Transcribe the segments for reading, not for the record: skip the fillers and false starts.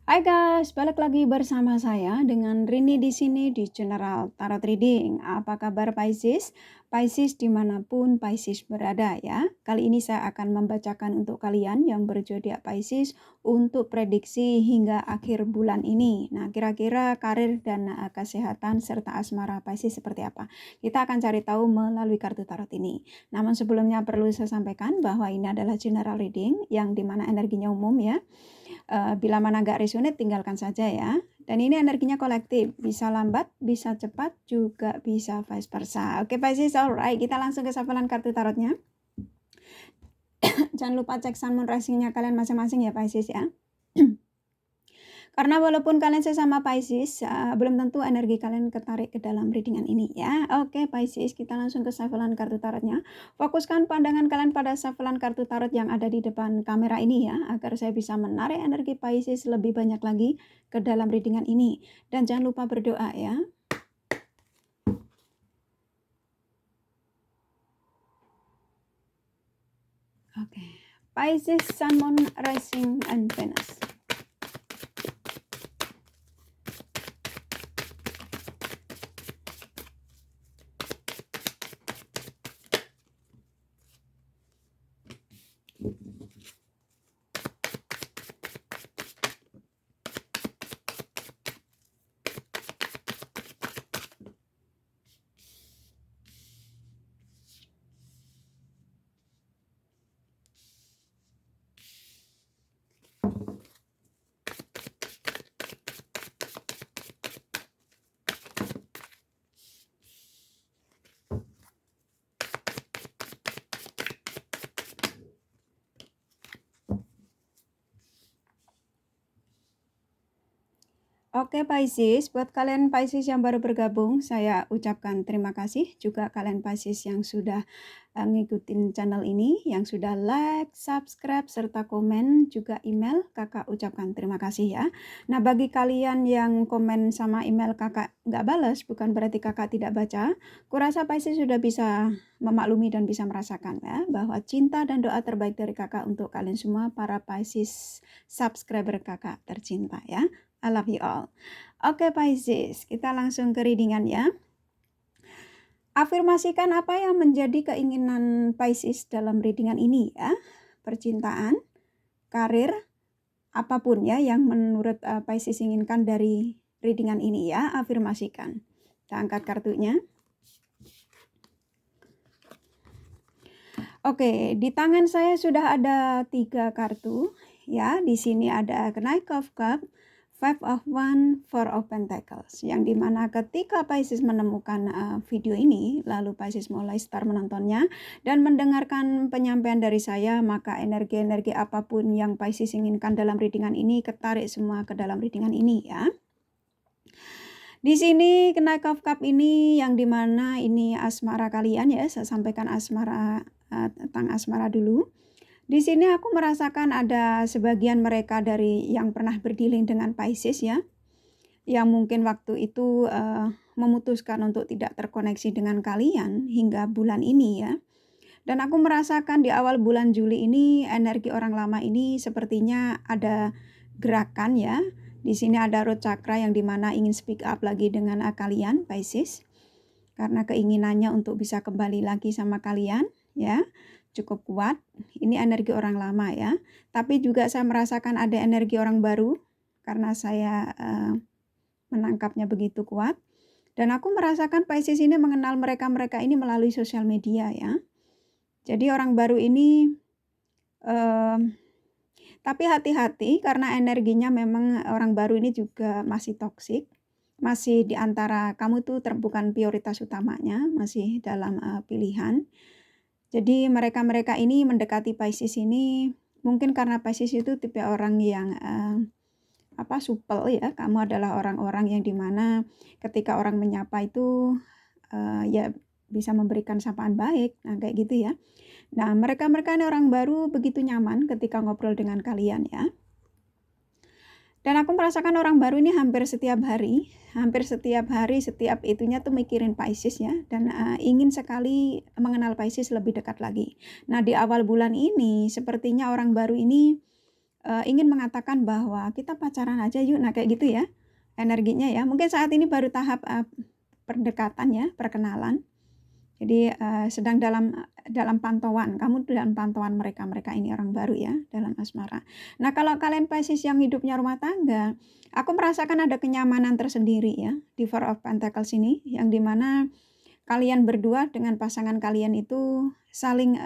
Hai guys, balik lagi bersama saya dengan Rini di sini di General Tarot Reading. Apa kabar Pisces? Pisces dimanapun Pisces berada ya. Kali ini saya akan membacakan untuk kalian yang berzodiak Pisces untuk prediksi hingga akhir bulan ini. Nah, kira-kira karir dan kesehatan serta asmara Pisces seperti apa? Kita akan cari tahu melalui kartu tarot ini. Namun sebelumnya perlu saya sampaikan bahwa ini adalah General Reading yang dimana energinya umum ya. Bila mana nggak resonate tinggalkan saja ya. Dan ini energinya kolektif, bisa lambat, bisa cepat, juga bisa vice versa. Oke Pisces, alright, kita langsung ke shufflean kartu tarotnya. Jangan lupa cek sun moon risingnya kalian masing-masing ya Pisces ya. Karena walaupun kalian sesama Pisces, belum tentu energi kalian ketarik ke dalam readingan ini ya. Oke Pisces, kita langsung ke shufflean kartu tarotnya. Fokuskan pandangan kalian pada shufflean kartu tarot yang ada di depan kamera ini ya, agar saya bisa menarik energi Pisces lebih banyak lagi ke dalam readingan ini. Dan jangan lupa berdoa ya. Oke, Pisces, Sun, Moon, Rising, and Venus. Oke Pisces, buat kalian Pisces yang baru bergabung, saya ucapkan terima kasih. Juga kalian Pisces yang sudah ngikutin channel ini, yang sudah like, subscribe, serta komen, juga email, kakak ucapkan terima kasih ya. Nah bagi kalian yang komen sama email kakak nggak balas, bukan berarti kakak tidak baca. Kurasa Pisces sudah bisa memaklumi dan bisa merasakan ya, bahwa cinta dan doa terbaik dari kakak untuk kalian semua, para Pisces subscriber kakak tercinta ya. I love you all. Oke Pisces, kita langsung ke readingan ya. Afirmasikan apa yang menjadi keinginan Pisces dalam readingan ini ya. Percintaan, karir, apapun ya yang menurut Pisces inginkan dari readingan ini ya, afirmasikan. Kita angkat kartunya. Oke, di tangan saya sudah ada 3 kartu ya. Di sini ada Knight of Cups, Five of Wands, Four of Pentacles. Yang dimana ketika Pisces menemukan video ini, lalu Pisces mulai start menontonnya dan mendengarkan penyampaian dari saya, maka energi-energi apapun yang Pisces inginkan dalam readingan ini ketarik semua ke dalam readingan ini ya. Di sini Knight of Cups ini yang dimana ini asmara kalian ya. Saya sampaikan asmara tentang asmara dulu. Di sini aku merasakan ada sebagian mereka dari yang pernah berdealing dengan Pisces ya, yang mungkin waktu itu memutuskan untuk tidak terkoneksi dengan kalian hingga bulan ini ya. Dan aku merasakan di awal bulan Juli ini energi orang lama ini sepertinya ada gerakan ya. Di sini ada root chakra yang dimana ingin speak up lagi dengan kalian Pisces, karena keinginannya untuk bisa kembali lagi sama kalian ya. Cukup kuat, ini energi orang lama ya. Tapi juga saya merasakan ada energi orang baru karena saya menangkapnya begitu kuat. Dan aku merasakan Pisces ini mengenal mereka-mereka ini melalui sosial media ya. Jadi orang baru ini, tapi hati-hati karena energinya memang orang baru ini juga masih toksik. Masih di antara kamu tuh bukan prioritas utamanya, masih dalam pilihan. Jadi mereka-mereka ini mendekati Pisces ini mungkin karena Pisces itu tipe orang yang supel ya. Kamu adalah orang-orang yang dimana ketika orang menyapa itu ya bisa memberikan sapaan baik. Nah kayak gitu ya. Nah mereka-mereka ini orang baru begitu nyaman ketika ngobrol dengan kalian ya. Dan aku merasakan orang baru ini hampir setiap hari, setiap itunya tuh mikirin Pisces ya, dan ingin sekali mengenal Pisces lebih dekat lagi. Nah di awal bulan ini, sepertinya orang baru ini ingin mengatakan bahwa kita pacaran aja yuk, nah kayak gitu ya energinya ya. Mungkin saat ini baru tahap pendekatan ya, perkenalan. Jadi sedang dalam pantauan, kamu dalam pantauan mereka ini orang baru ya dalam asmara. Nah kalau kalian Pisces yang hidupnya rumah tangga, aku merasakan ada kenyamanan tersendiri ya di Four of Pentacles ini, yang dimana kalian berdua dengan pasangan kalian itu saling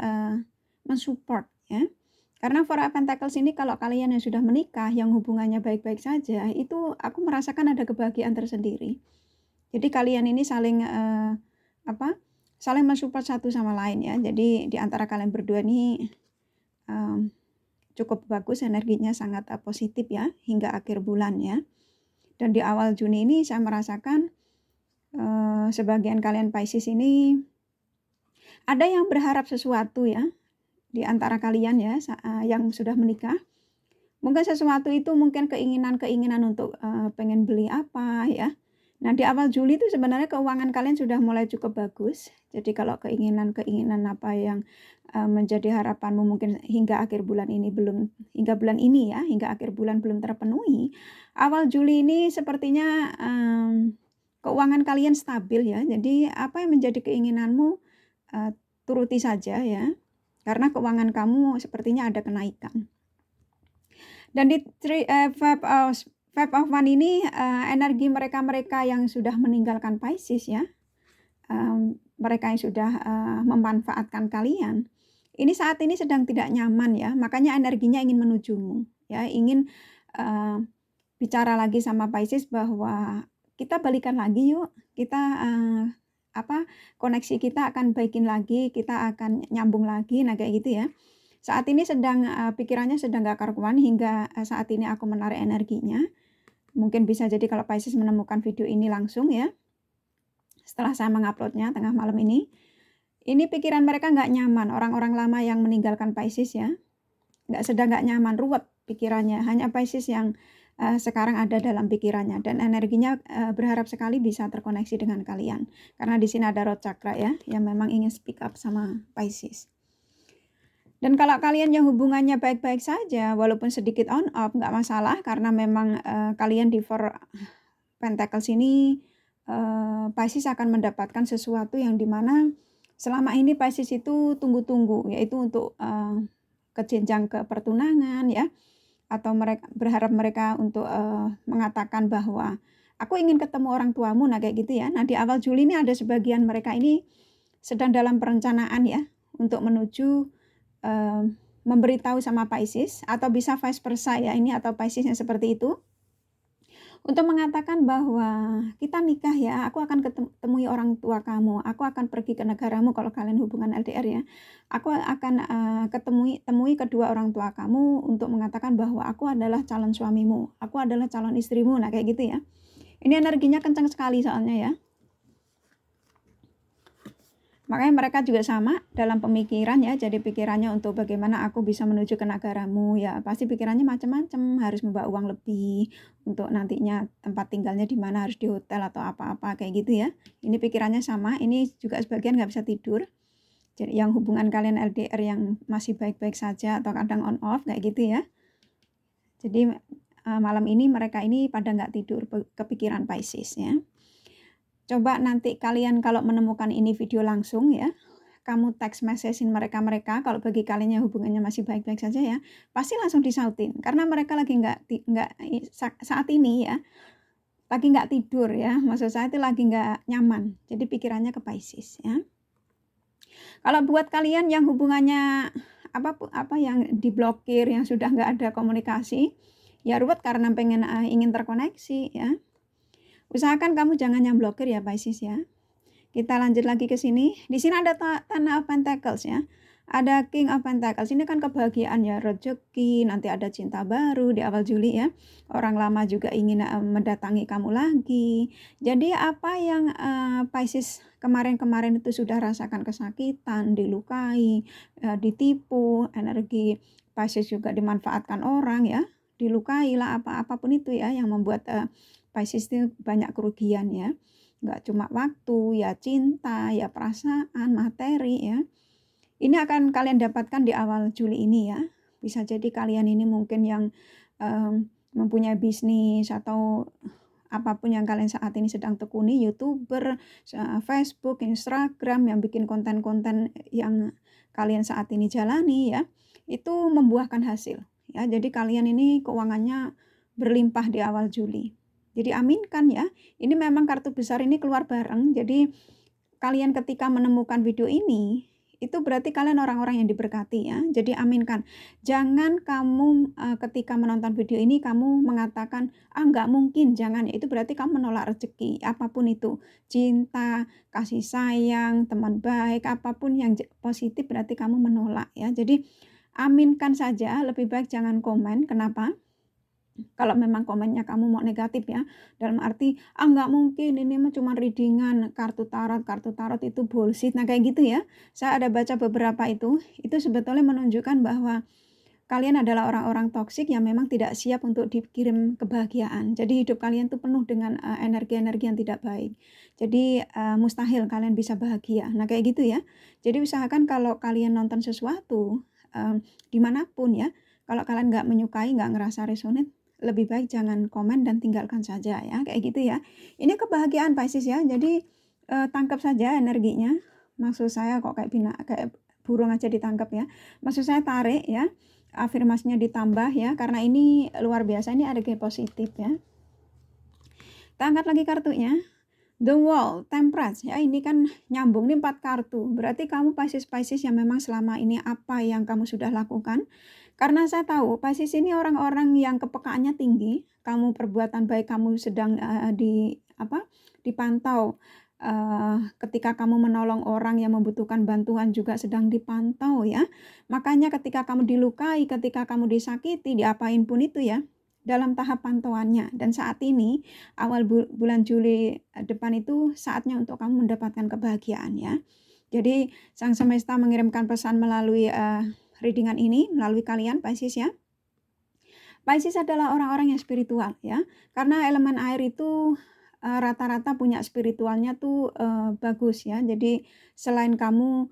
mensupport ya. Karena Four of Pentacles ini kalau kalian yang sudah menikah, yang hubungannya baik-baik saja, itu aku merasakan ada kebahagiaan tersendiri. Jadi kalian ini saling saling mensupport satu sama lain ya. Jadi di antara kalian berdua ini cukup bagus, energinya sangat positif ya hingga akhir bulan ya. Dan di awal Juni ini saya merasakan sebagian kalian Pisces ini ada yang berharap sesuatu ya di antara kalian ya yang sudah menikah. Mungkin sesuatu itu mungkin keinginan untuk pengen beli apa ya. Nah di awal Juli itu sebenarnya keuangan kalian sudah mulai cukup bagus. Jadi kalau keinginan apa yang menjadi harapanmu mungkin hingga akhir bulan ini hingga akhir bulan belum terpenuhi. Awal Juli ini sepertinya keuangan kalian stabil ya. Jadi apa yang menjadi keinginanmu turuti saja ya. Karena keuangan kamu sepertinya ada kenaikan. Dan di Five of One ini energi mereka yang sudah meninggalkan Pisces ya, mereka yang sudah memanfaatkan kalian, ini saat ini sedang tidak nyaman ya, makanya energinya ingin menujumu ya, ingin bicara lagi sama Pisces bahwa kita balikan lagi yuk, kita koneksi kita akan baikin lagi, kita akan nyambung lagi, nah kayak gitu ya. Saat ini sedang pikirannya sedang gak karuan hingga saat ini aku menarik energinya. Mungkin bisa jadi kalau Pisces menemukan video ini langsung ya, setelah saya menguploadnya tengah malam ini pikiran mereka nggak nyaman. Orang-orang lama yang meninggalkan Pisces ya, sedang nggak nyaman, ruwet pikirannya. Hanya Pisces yang sekarang ada dalam pikirannya, dan energinya berharap sekali bisa terkoneksi dengan kalian. Karena di sini ada Root Chakra ya, yang memang ingin speak up sama Pisces. Dan kalau kalian yang hubungannya baik-baik saja, walaupun sedikit on off, nggak masalah, karena memang kalian di Four Pentacles ini, Pisces akan mendapatkan sesuatu yang dimana selama ini Pisces itu tunggu-tunggu, yaitu untuk ke jenjang ke pertunangan ya, atau berharap mereka untuk mengatakan bahwa aku ingin ketemu orang tuamu, nah kayak gitu ya. Nah di awal Juli ini ada sebagian mereka ini sedang dalam perencanaan ya, untuk menuju memberitahu sama Pisces, atau bisa vice versa ya ini, atau Pisces yang seperti itu, untuk mengatakan bahwa kita nikah ya, aku akan temui orang tua kamu, aku akan pergi ke negaramu kalau kalian hubungan LDR ya, aku akan temui kedua orang tua kamu untuk mengatakan bahwa aku adalah calon suamimu, aku adalah calon istrimu, nah kayak gitu ya. Ini energinya kencang sekali soalnya ya. Makanya mereka juga sama dalam pemikiran ya, jadi pikirannya untuk bagaimana aku bisa menuju ke negaramu ya, pasti pikirannya macam-macam, harus membawa uang lebih, untuk nantinya tempat tinggalnya di mana, harus di hotel atau apa-apa kayak gitu ya. Ini pikirannya sama, ini juga sebagian nggak bisa tidur. Jadi yang hubungan kalian LDR yang masih baik-baik saja atau kadang on off kayak gitu ya. Jadi malam ini mereka ini pada nggak tidur, kepikiran Pisces ya. Coba nanti kalian kalau menemukan ini video langsung ya, kamu text message-in mereka kalau bagi kalian yang hubungannya masih baik-baik saja ya, pasti langsung disautin, karena mereka lagi nggak saat ini ya, lagi nggak tidur ya, maksud saya itu lagi nggak nyaman, jadi pikirannya ke Pisces ya. Kalau buat kalian yang hubungannya apa yang diblokir, yang sudah nggak ada komunikasi ya, ruwet karena ingin terkoneksi ya. Usahakan kamu jangan yang blokir ya Pisces ya. Kita lanjut lagi ke sini. Di sini ada Ten of Pentacles ya. Ada King of Pentacles. Ini kan kebahagiaan ya, rezeki, nanti ada cinta baru di awal Juli ya. Orang lama juga ingin mendatangi kamu lagi. Jadi apa yang Pisces kemarin-kemarin itu sudah rasakan kesakitan, dilukai, ditipu, energi Pisces juga dimanfaatkan orang ya, dilukai lah apapun itu ya, yang membuat Pisces itu banyak kerugian ya, nggak cuma waktu ya, cinta ya, perasaan, materi ya. Ini akan kalian dapatkan di awal Juli ini ya. Bisa jadi kalian ini mungkin yang mempunyai bisnis atau apapun yang kalian saat ini sedang tekuni, YouTuber, Facebook, Instagram, yang bikin konten-konten yang kalian saat ini jalani ya, itu membuahkan hasil ya. Jadi kalian ini keuangannya berlimpah di awal Juli. Jadi aminkan ya, ini memang kartu besar ini keluar bareng. Jadi kalian ketika menemukan video ini, itu berarti kalian orang-orang yang diberkati ya. Jadi aminkan. Jangan kamu ketika menonton video ini kamu mengatakan, nggak mungkin, jangan. Itu berarti kamu menolak rezeki, apapun itu. Cinta, kasih sayang, teman baik, apapun yang positif berarti kamu menolak ya. Jadi aminkan saja, lebih baik jangan komen. Kenapa? Kalau memang komennya kamu mau negatif ya, dalam arti, nggak mungkin, ini mah cuma readingan, kartu tarot itu bullshit. Nah kayak gitu ya, saya ada baca beberapa itu sebetulnya menunjukkan bahwa kalian adalah orang-orang toksik yang memang tidak siap untuk dikirim kebahagiaan. Jadi hidup kalian tuh penuh dengan energi-energi yang tidak baik. Jadi mustahil kalian bisa bahagia. Nah kayak gitu ya. Jadi usahakan kalau kalian nonton sesuatu, dimanapun ya, kalau kalian nggak menyukai, nggak ngerasa resonate, lebih baik jangan komen dan tinggalkan saja ya, kayak gitu ya. Ini kebahagiaan Pisces ya, jadi tangkap saja energinya. Maksud saya kok kayak burung aja ditangkap ya. Maksud saya tarik ya, afirmasinya ditambah ya, karena ini luar biasa, ini energi positif ya. Kita angkat lagi kartunya. The Wall, Temperance ya, ini kan nyambung nih 4 kartu. Berarti kamu Pisces yang memang selama ini apa yang kamu sudah lakukan. Karena saya tahu Pisces ini orang-orang yang kepekaannya tinggi. Kamu perbuatan baik kamu sedang dipantau. Ketika kamu menolong orang yang membutuhkan bantuan juga sedang dipantau ya. Makanya ketika kamu dilukai, ketika kamu disakiti, diapain pun itu ya, dalam tahap pantauannya. Dan saat ini awal bulan Juli depan itu saatnya untuk kamu mendapatkan kebahagiaan ya. Jadi Sang Semesta mengirimkan pesan melalui readingan ini, melalui kalian Pisces ya. Pisces adalah orang-orang yang spiritual ya. Karena elemen air itu rata-rata punya spiritualnya tuh bagus ya. Jadi selain kamu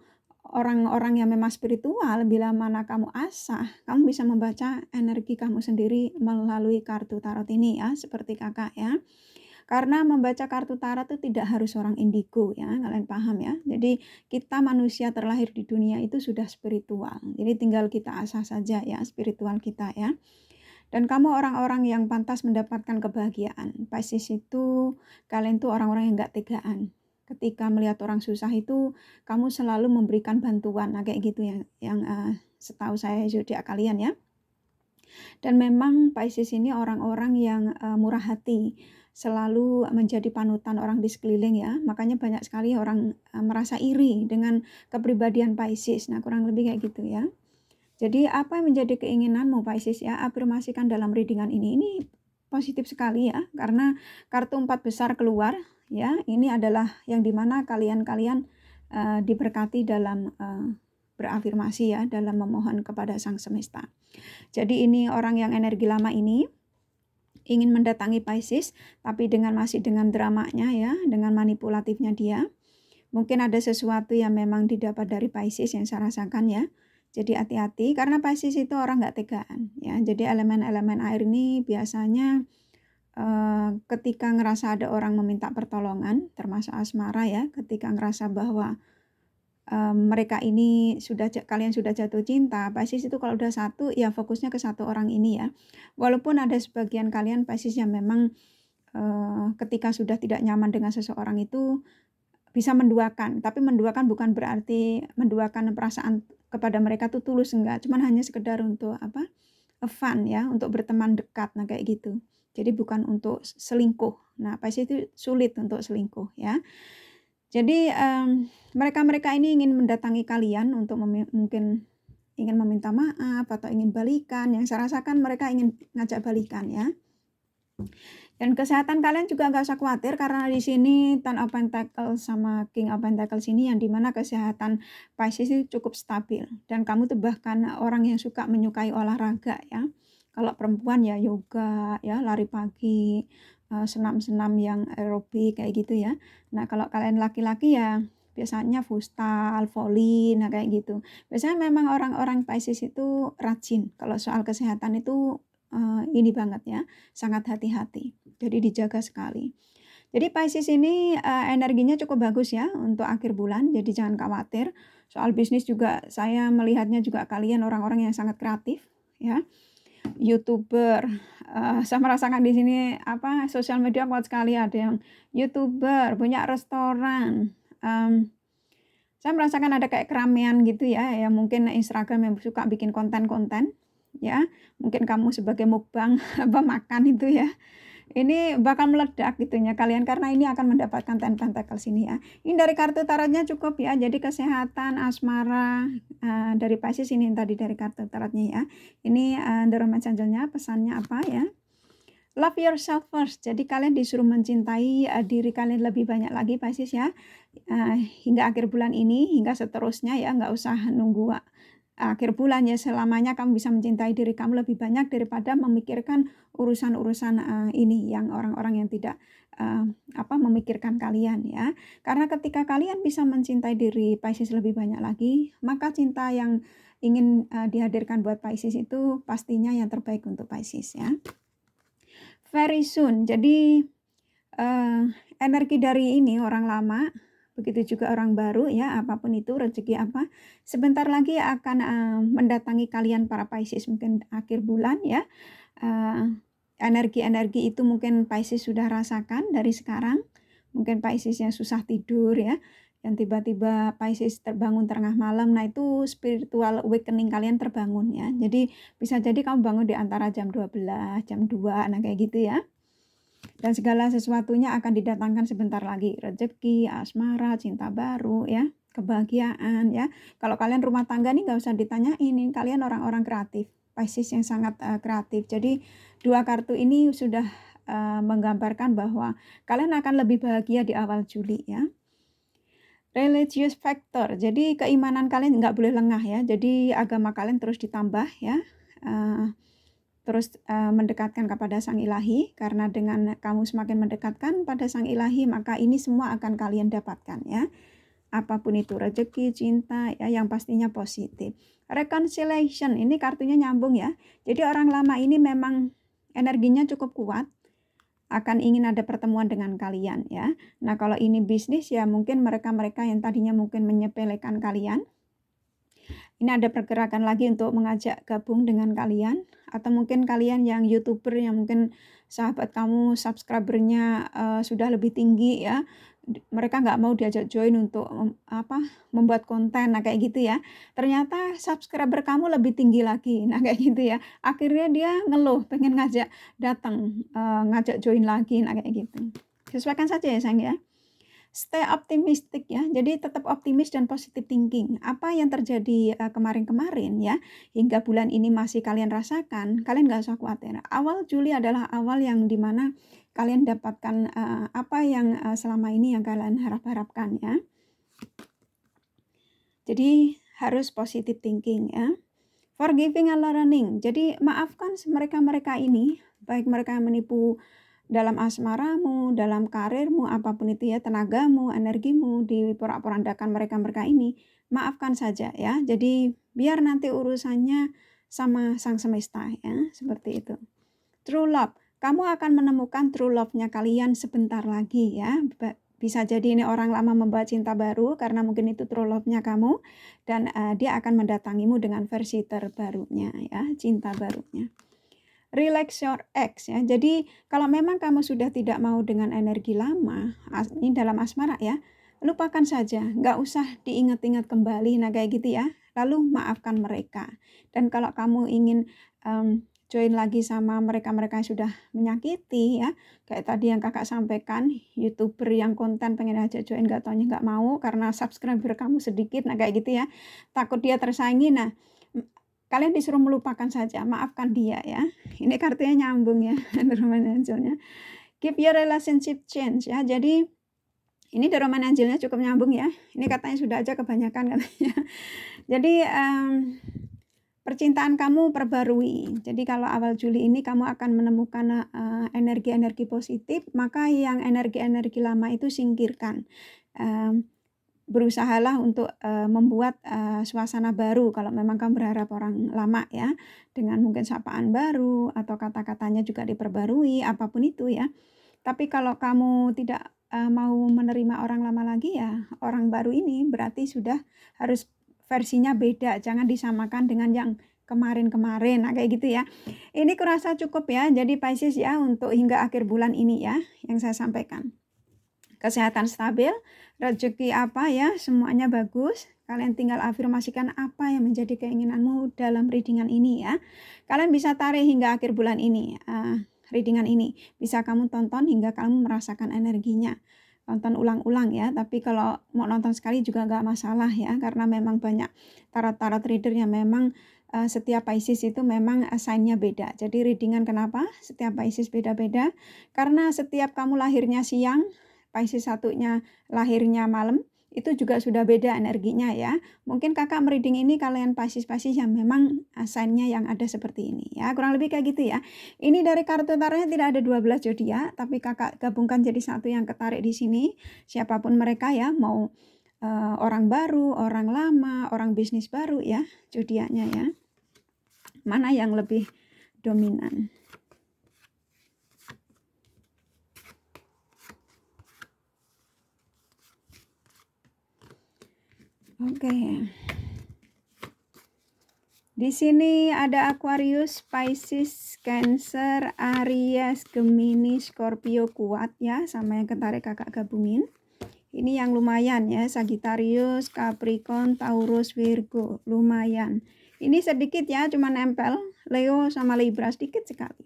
orang-orang yang memang spiritual, bila mana kamu asah, kamu bisa membaca energi kamu sendiri melalui kartu tarot ini ya, seperti kakak ya. Karena membaca kartu tarot itu tidak harus orang indigo ya, kalian paham ya. Jadi kita manusia terlahir di dunia itu sudah spiritual. Jadi tinggal kita asah saja ya spiritual kita ya. Dan kamu orang-orang yang pantas mendapatkan kebahagiaan. Pisces itu kalian tuh orang-orang yang gak tegaan. Ketika melihat orang susah itu kamu selalu memberikan bantuan. Nah kayak gitu yang setahu saya zodiak kalian ya. Dan memang Pisces ini orang-orang yang murah hati, selalu menjadi panutan orang di sekeliling ya. Makanya banyak sekali orang merasa iri dengan kepribadian Pisces. Nah kurang lebih kayak gitu ya. Jadi apa yang menjadi keinginanmu Pisces ya, afirmasikan dalam readingan ini. Ini positif sekali ya, karena kartu 4 besar keluar ya. Ini adalah yang dimana kalian-kalian diberkati dalam berafirmasi ya, dalam memohon kepada Sang Semesta. Jadi ini orang yang energi lama ini ingin mendatangi Pisces, tapi masih dengan dramanya ya, dengan manipulatifnya dia. Mungkin ada sesuatu yang memang didapat dari Pisces yang saya rasakan ya. Jadi hati-hati karena Pisces itu orang nggak tegaan ya. Jadi elemen-elemen air ini biasanya ketika ngerasa ada orang meminta pertolongan, termasuk asmara ya, ketika ngerasa bahwa mereka ini kalian sudah jatuh cinta, Pisces itu kalau udah satu ya fokusnya ke satu orang ini ya. Walaupun ada sebagian kalian Pisces yang memang ketika sudah tidak nyaman dengan seseorang itu bisa menduakan, tapi menduakan bukan berarti menduakan perasaan kepada mereka tuh tulus, enggak, cuman hanya sekedar untuk fun ya, untuk berteman dekat, nah kayak gitu. Jadi bukan untuk selingkuh. Nah Pisces itu sulit untuk selingkuh ya. Jadi mereka-mereka ini ingin mendatangi kalian untuk mungkin ingin meminta maaf atau ingin balikan. Yang saya rasakan mereka ingin ngajak balikan ya. Dan kesehatan kalian juga nggak usah khawatir karena di sini Ten of Pentacles sama King of Pentacles ini yang dimana kesehatan Pisces itu cukup stabil. Dan kamu tuh bahkan orang yang suka menyukai olahraga ya. Kalau perempuan ya yoga ya, lari pagi, senam-senam yang aerobik kayak gitu ya. Nah kalau kalian laki-laki ya biasanya Fustal, Folin, nah kayak gitu. Biasanya memang orang-orang Pisces itu rajin, kalau soal kesehatan itu ini banget ya, sangat hati-hati, jadi dijaga sekali. Jadi Pisces ini energinya cukup bagus ya untuk akhir bulan, jadi jangan khawatir. Soal bisnis juga saya melihatnya juga kalian orang-orang yang sangat kreatif ya. YouTuber, saya merasakan di sini sosial media kuat sekali, ada yang YouTuber, punya restoran. Saya merasakan ada kayak keramaian gitu ya, yang mungkin Instagram yang suka bikin konten-konten ya. Mungkin kamu sebagai mukbang makan itu ya. Ini bakal meledak gitunya kalian karena ini akan mendapatkan Ten Pentacles ini ya. Ini dari kartu tarotnya cukup ya. Jadi kesehatan, asmara dari Pisces ini tadi dari kartu tarotnya ya. Ini The Romance Angel-nya pesannya apa ya? Love yourself first. Jadi kalian disuruh mencintai diri kalian lebih banyak lagi Pisces ya. Hingga akhir bulan ini, hingga seterusnya ya. Nggak usah nunggu akhir bulan ya, selamanya kamu bisa mencintai diri kamu lebih banyak daripada memikirkan urusan-urusan ini yang orang-orang yang tidak memikirkan kalian ya. Karena ketika kalian bisa mencintai diri Pisces lebih banyak lagi, maka cinta yang ingin dihadirkan buat Pisces itu pastinya yang terbaik untuk Pisces ya. Very soon. Jadi energi dari ini orang lama, begitu juga orang baru ya, apapun itu rezeki apa, sebentar lagi akan mendatangi kalian para Pisces, mungkin akhir bulan ya. Energi-energi itu mungkin Pisces sudah rasakan dari sekarang. Mungkin Pisces yang susah tidur ya, yang tiba-tiba Pisces terbangun tengah malam, nah itu spiritual awakening kalian terbangun ya. Jadi bisa jadi kamu bangun di antara jam 12, jam 2, nah kayak gitu ya. Dan segala sesuatunya akan didatangkan sebentar lagi, rezeki, asmara, cinta baru ya, kebahagiaan ya. Kalau kalian rumah tangga nih nggak usah ditanyain, ini kalian orang-orang kreatif, Pisces yang sangat kreatif. Jadi dua kartu ini sudah menggambarkan bahwa kalian akan lebih bahagia di awal Juli ya. Religious factor, jadi keimanan kalian nggak boleh lengah ya, jadi agama kalian terus ditambah ya. Terus mendekatkan kepada Sang Ilahi, karena dengan kamu semakin mendekatkan pada Sang Ilahi, maka ini semua akan kalian dapatkan ya. Apapun itu, rezeki, cinta ya, yang pastinya positif. Reconciliation, ini kartunya nyambung ya. Jadi orang lama ini memang energinya cukup kuat, akan ingin ada pertemuan dengan kalian ya. Nah kalau ini bisnis ya, mungkin mereka-mereka yang tadinya mungkin menyepelekan kalian, ini ada pergerakan lagi untuk mengajak gabung dengan kalian, atau mungkin kalian yang YouTuber yang mungkin sahabat kamu subscribernya sudah lebih tinggi ya, mereka nggak mau diajak join untuk membuat konten, nah kayak gitu ya. Ternyata subscriber kamu lebih tinggi lagi, nah kayak gitu ya. Akhirnya dia ngeluh, pengen ngajak datang, ngajak join lagi, nah kayak gitu. Sesuaikan saja ya sayang ya. Stay optimistic ya, jadi tetap optimis dan positive thinking. Apa yang terjadi kemarin-kemarin ya, hingga bulan ini masih kalian rasakan, kalian gak usah khawatir. Awal Juli adalah awal yang dimana kalian dapatkan apa yang selama ini yang kalian harap-harapkan ya. Jadi harus positive thinking ya. Forgiving and learning, jadi maafkan mereka-mereka ini, baik mereka yang menipu dalam asmaramu, dalam karirmu, apapun itu ya, tenagamu, energimu, diporak-porandakan mereka-mereka ini, maafkan saja ya. Jadi biar nanti urusannya sama Sang Semesta ya, seperti itu. True love, kamu akan menemukan true love-nya kalian sebentar lagi ya. Bisa jadi ini orang lama membawa cinta baru karena mungkin itu true love-nya kamu, dan dia akan mendatangimu dengan versi terbarunya ya, cinta barunya. Relax your ex ya. Jadi kalau memang kamu sudah tidak mau dengan energi lama, ini dalam asmara ya, lupakan saja, nggak usah diingat-ingat kembali, nah kayak gitu ya. Lalu maafkan mereka. Dan kalau kamu ingin join lagi sama mereka-mereka yang sudah menyakiti ya, kayak tadi yang kakak sampaikan, YouTuber yang konten pengen aja join, nggak taunya nggak mau karena subscriber kamu sedikit, nah kayak gitu ya, takut dia tersaingi. Nah kalian disuruh melupakan saja, maafkan dia ya. Ini kartunya nyambung ya, Romance Angel-nya. Keep your relationship change ya. Jadi ini Romance Angel-nya cukup nyambung ya. Ini katanya sudah aja kebanyakan katanya. Jadi percintaan kamu perbarui. Jadi kalau awal Juli ini kamu akan menemukan energi-energi positif, maka yang energi-energi lama itu singkirkan. berusahalah untuk membuat suasana baru kalau memang kamu berharap orang lama ya, dengan mungkin sapaan baru atau kata-katanya juga diperbarui, apapun itu ya. Tapi kalau kamu tidak mau menerima orang lama lagi ya, orang baru ini berarti sudah harus versinya beda, jangan disamakan dengan yang kemarin-kemarin. Nah, kayak gitu ya. Ini kurasa cukup ya. Jadi Pisces ya untuk hingga akhir bulan ini ya yang saya sampaikan. Kesehatan stabil, rezeki apa ya, semuanya bagus. Kalian tinggal afirmasikan apa yang menjadi keinginanmu dalam readingan ini ya. Kalian bisa tarik hingga akhir bulan ini. Readingan ini bisa kamu tonton hingga kamu merasakan energinya. Tonton ulang-ulang ya, tapi kalau mau nonton sekali juga nggak masalah ya, karena memang banyak tarot-tarot reader yang memang setiap Pisces itu memang sign-nya beda. Jadi readingan kenapa? Setiap Pisces beda-beda. Karena setiap kamu lahirnya siang, Pisces satunya lahirnya malam, itu juga sudah beda energinya ya. Mungkin kakak mereading ini kalian Pisces yang memang sign-nya yang ada seperti ini ya. Kurang lebih kayak gitu ya. Ini dari kartu tarotnya tidak ada 12 zodiak, tapi kakak gabungkan jadi satu yang ketarik di sini. Siapapun mereka ya, mau orang baru, orang lama, orang bisnis baru ya, zodiaknya ya. Mana yang lebih dominan? Oke. Di sini ada Aquarius, Pisces, Cancer, Aries, Gemini, Scorpio kuat ya, sama yang ketarik kakak gabungin. Ini yang lumayan ya, Sagittarius, Capricorn, Taurus, Virgo, lumayan. Ini sedikit ya, cuma nempel, Leo sama Libra sedikit sekali.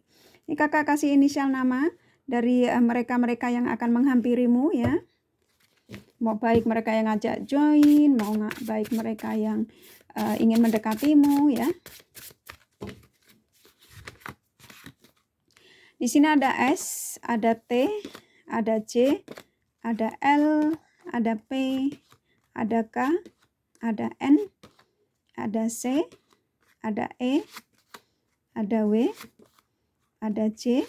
Ini kakak kasih inisial nama dari mereka-mereka yang akan menghampirimu ya. Mau baik mereka yang ngajak join, mau baik mereka yang ingin mendekatimu ya. Di sini ada S, ada T, ada C, ada L, ada P, ada K, ada N, ada C, ada E, ada W, ada C,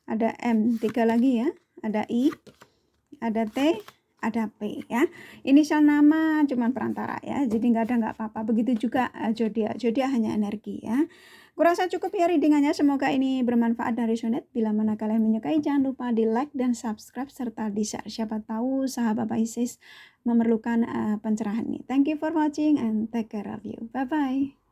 ada M, 3 lagi ya, ada I, ada T, ada P ya. Inisial nama cuman perantara ya, jadi nggak apa-apa. Begitu juga zodiak hanya energi ya. Kurasa cukup ya readingannya, semoga ini bermanfaat dan resonate. Bila mana kalian menyukai, jangan lupa di like dan subscribe serta di share. Siapa tahu sahabat Pisces memerlukan pencerahan ini. Thank you for watching and take care of you. Bye bye.